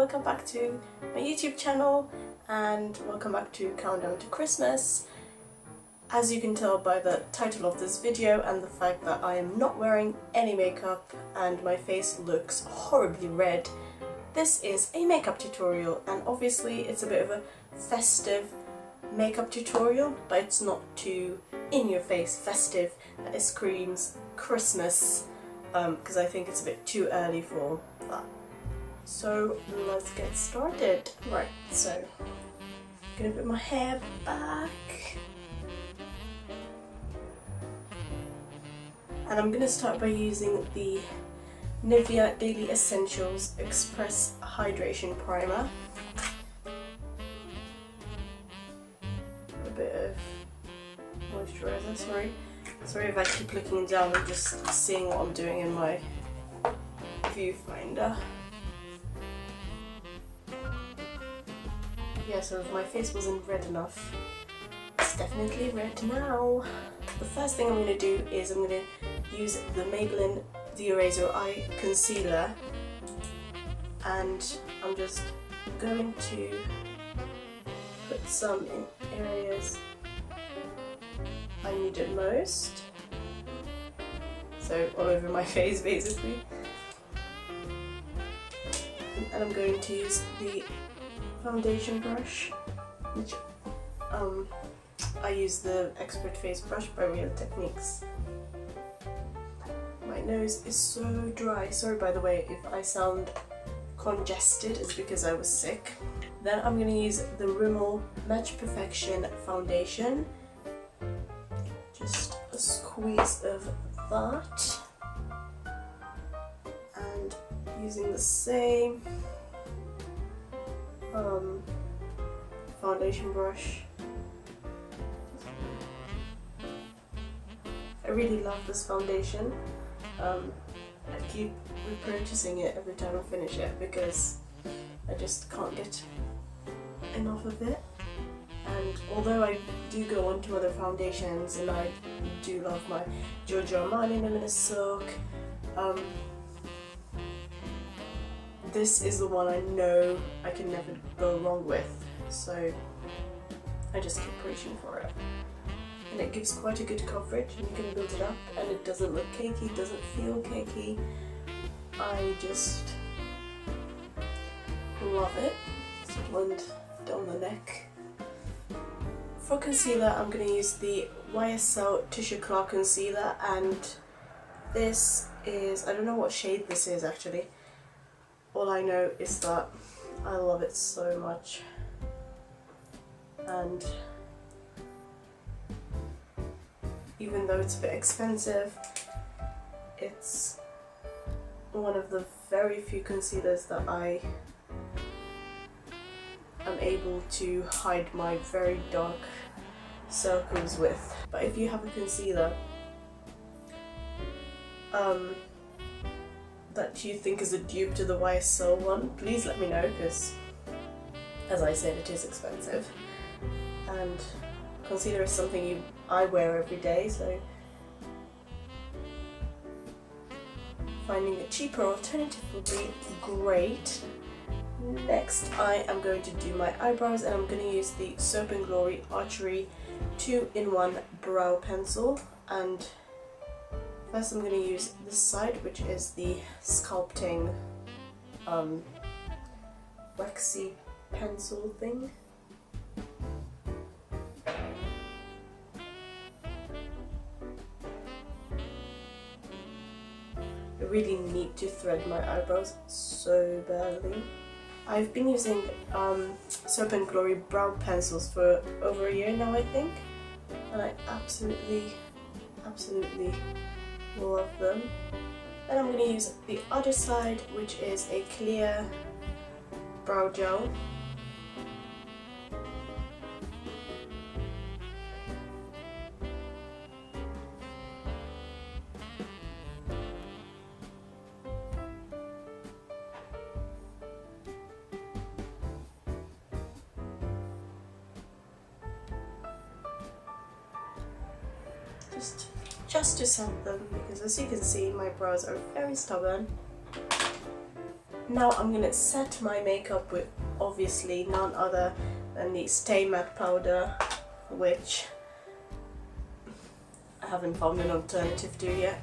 welcome back to my YouTube channel and welcome back to Countdown to Christmas. As you can tell by the title of this video and the fact that I am not wearing any makeup and my face looks horribly red, this is a makeup tutorial, and obviously it's a bit of a festive makeup tutorial, but it's not too in-your-face festive that it screams Christmas, because I think it's a bit too early for that. So let's get started. Right, so I'm gonna put my hair back and I'm gonna start by using the Nivea Daily Essentials Express Hydration Primer. A bit of moisturizer, sorry if I keep looking down and just seeing what I'm doing in my viewfinder. Yeah, so if my face wasn't red enough, it's definitely red now. The first thing I'm going to do is I'm going to use the Maybelline The Eraser Eye Concealer, and I'm just going to put some in areas I need it most, so all over my face basically. And I'm going to use the foundation brush, which I use the Expert Face Brush by Real Techniques. My nose is so dry. Sorry by the way if I sound congested, it's because I was sick. Then I'm going to use the Rimmel Match Perfection foundation. Just a squeeze of that. And using the same foundation brush. I really love this foundation. I keep repurchasing it every time I finish it because I just can't get enough of it. And although I do go on to other foundations and I do love my Giorgio Armani Luminous Silk, this is the one I know I can never go wrong with, so I just keep reaching for it. And it gives quite a good coverage and you can build it up and it doesn't look cakey, doesn't feel cakey. I just love it. It's blend down the neck. For concealer I'm going to use the YSL Tissue Claw Concealer, and this is, I don't know what shade this is actually. All I know is that I love it so much, and even though it's a bit expensive, it's one of the very few concealers that I am able to hide my very dark circles with. But if you have a concealer that you think is a dupe to the YSL one, please let me know, because as I said, it is expensive, and concealer is something I wear every day, so finding a cheaper alternative would be great. Next I am going to do my eyebrows, and I'm going to use the Soap & Glory Archery 2-in-1 Brow Pencil. And first I'm going to use this side, which is the sculpting waxy pencil thing. I really need to thread my eyebrows so badly. I've been using Soap & Glory brow pencils for over a year now, I think, and I absolutely love them. Then I'm going to use the other side, which is a clear brow gel. Just to set them, because as you can see my brows are very stubborn. Now I'm going to set my makeup with obviously none other than the Stay Matte powder, which I haven't found an alternative to yet.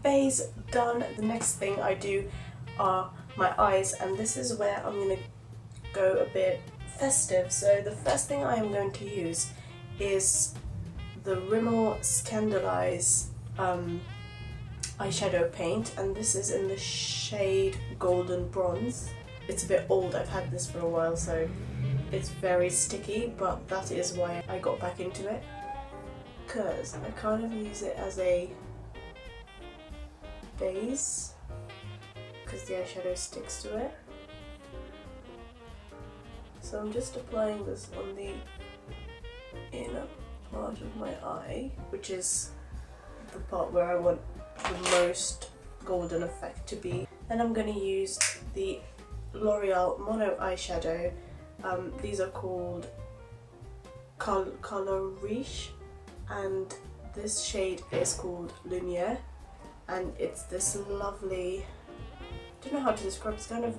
Base done. The next thing I do are my eyes, and this is where I'm going to go a bit festive. So the first thing I am going to use is the Rimmel Scandeleyes eyeshadow paint, and this is in the shade Golden Bronze. It's a bit old, I've had this for a while, so it's very sticky, but that is why I got back into it, because I kind of use it as a base, because the eyeshadow sticks to it. So I'm just applying this on the inner part of my eye, which is the part where I want the most golden effect to be. Then I'm going to use the L'Oreal Mono eyeshadow. These are called Color Riche, and this shade is called Lumiere, and it's this lovely, I don't know how to describe it, it's kind of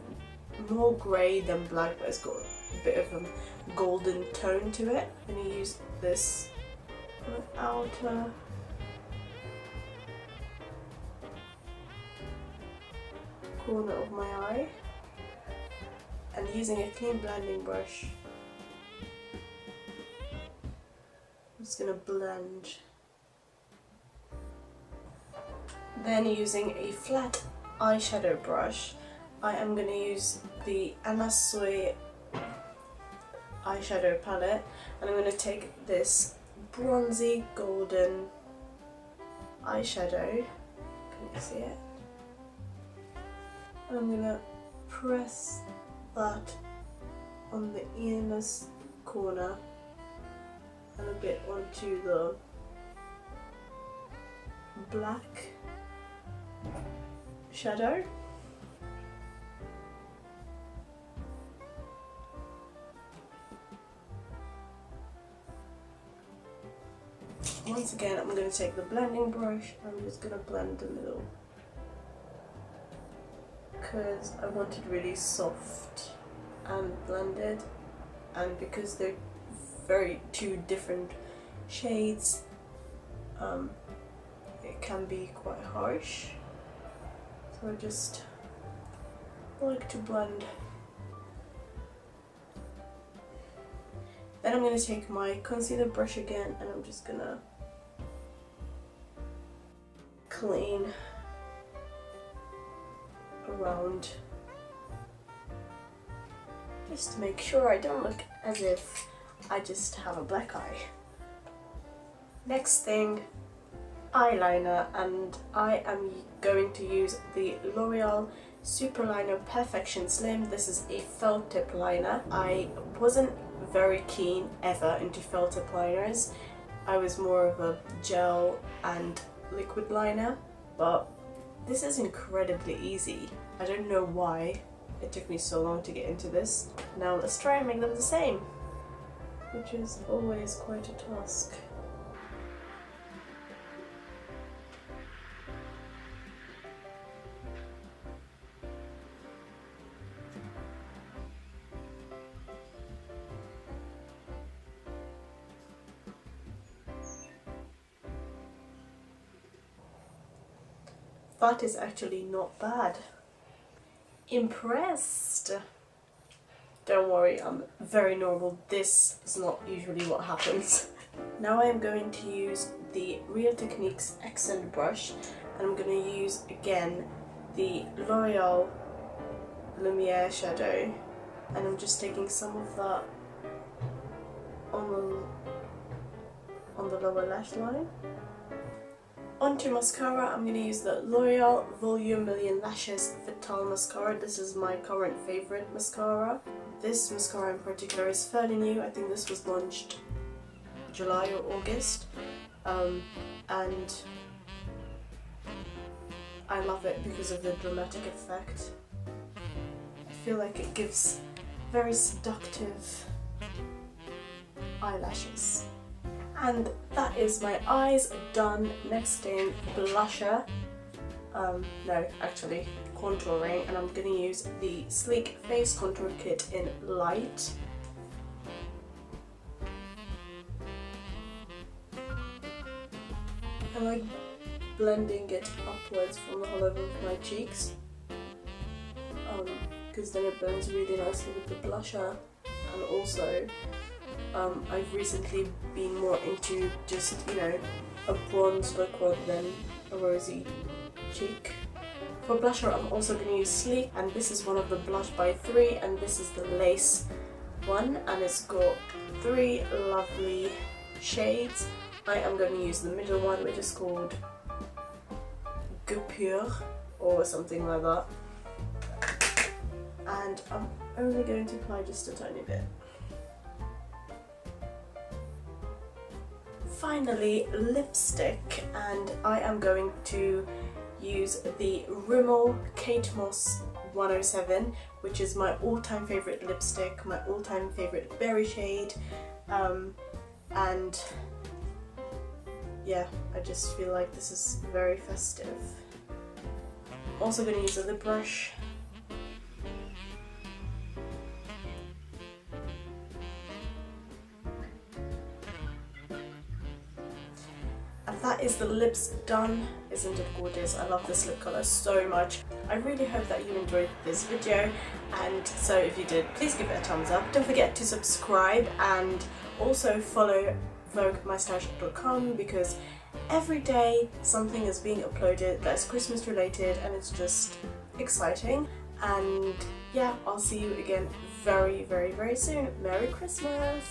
more grey than black, but it's got a bit of a golden tone to it. I'm going to use this on the outer corner of my eye, and using a clean blending brush, I'm just going to blend. Then using a flat eyeshadow brush, I am going to use the Anna Sui eyeshadow palette, and I'm going to take this bronzy golden eyeshadow, can you see it? And I'm going to press that on the inner corner and a bit onto the black shadow. Once again, I'm going to take the blending brush and I'm just going to blend the middle, because I want it really soft and blended, and because they're very two different shades, it can be quite harsh, so I just like to blend. Then I'm going to take my concealer brush again, and I'm just going to clean around, just to make sure I don't look as if I just have a black eye. Next thing, eyeliner, and I am going to use the L'Oreal Superliner Perfection Slim. This is a felt tip liner. I wasn't very keen ever into felt tip liners. I was more of a gel and liquid liner, but this is incredibly easy. I don't know why it took me so long to get into this. Now let's try and make them the same, which is always quite a task. That is actually not bad. Impressed! Don't worry, I'm very normal. This is not usually what happens. Now I am going to use the Real Techniques accent brush, and I'm going to use again the L'Oreal Lumiere shadow, and I'm just taking some of that on the lower lash line. Onto mascara, I'm going to use the L'Oreal Volume Million Lashes Vital Mascara. This is my current favourite mascara. This mascara in particular is fairly new. I think this was launched July or August, and I love it because of the dramatic effect. I feel like it gives very seductive eyelashes. And that is my eyes done. Next thing, blusher. No, actually contouring, and I'm going to use the Sleek Face Contour Kit in Light. I like blending it upwards from the hollow of my cheeks, because then it blends really nicely with the blusher. And also I've recently been more into just, you know, a bronze look rather than a rosy cheek. For blusher I'm also going to use Sleek, and this is one of the Blush by 3, and this is the Lace one, and it's got 3 lovely shades. I am going to use the middle one, which is called Pure or something like that, and I'm only going to apply just a tiny bit. Finally, lipstick, and I am going to use the Rimmel Kate Moss 107, which is my all-time favourite lipstick, my all-time favourite berry shade, and yeah, I just feel like this is very festive. I'm also going to use a lip brush. And that is the lips done. Isn't it gorgeous? I love this lip colour so much. I really hope that you enjoyed this video, and so if you did, please give it a thumbs up. Don't forget to subscribe and also follow voguemystyleShop.com, because every day something is being uploaded that's Christmas related, and it's just exciting. And yeah, I'll see you again very, very, very soon. Merry Christmas!